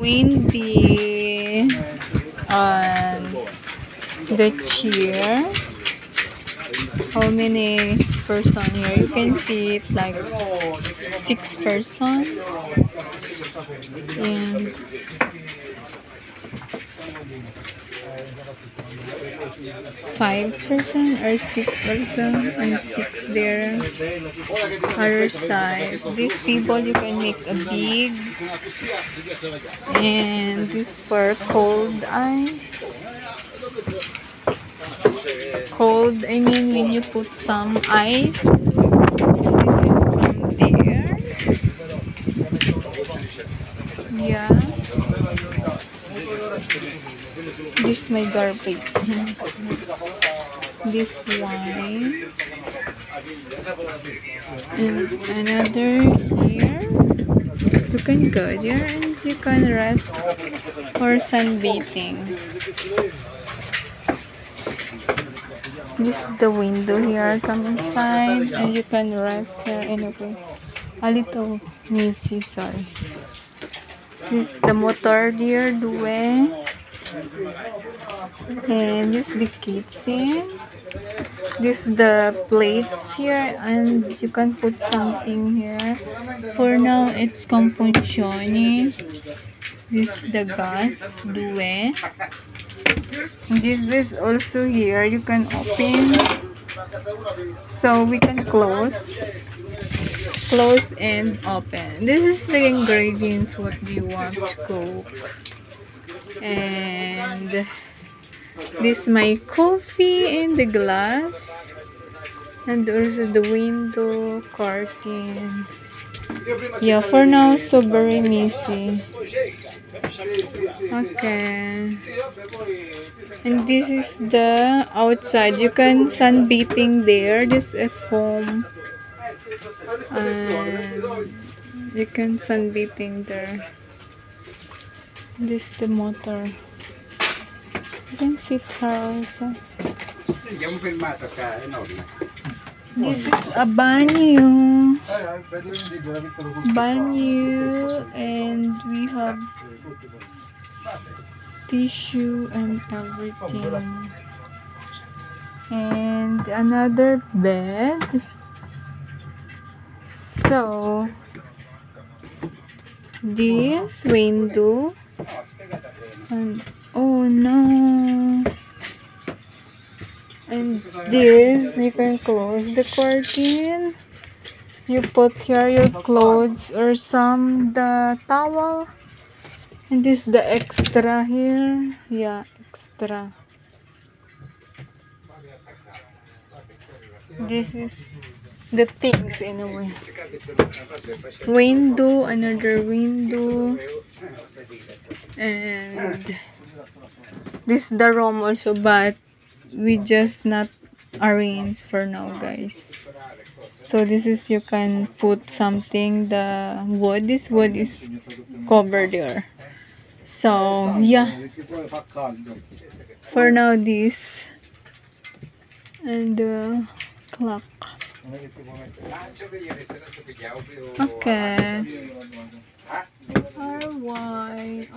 windy on the chair. How many person here? You can see it like 6 person and 5 person or 6 also, and 6 there. Other side, this table you can make a big, and this for cold ice. Cold, I mean when you put some ice. This is from there. Yeah. This my garbage. This wine. And another here. You can go there and you can rest or sunbathing. This is the window here. Come inside and you can rest here anyway. A little messy, sorry. This is the motor there, Due. And this is the kitchen. This is the plates here, and you can put something here. For now, it's compuncioni. This is the gas, Due. This is also here. You can open. So we can close and open. This is the ingredients. What do you want to cook? And this my coffee in the glass, and also the window curtain. Yeah, for now so very messy. Okay, and this is the outside. You can sunbathing there. This is a foam, and you can sunbathing there. This is the motor. You can sit here also. This is a banyo. And we have tissue and everything. And another bed. So, this window. And oh no. And this, you can close the curtain. You put here your clothes or the towel. And this is the extra here. Yeah, extra. This is the things in a way. Window, another window. And this is the room also, but we just not arrange for now, guys. So this is, you can put something, the wood. This wood is covered there. So yeah, for now this, and the clock. Okay. RY.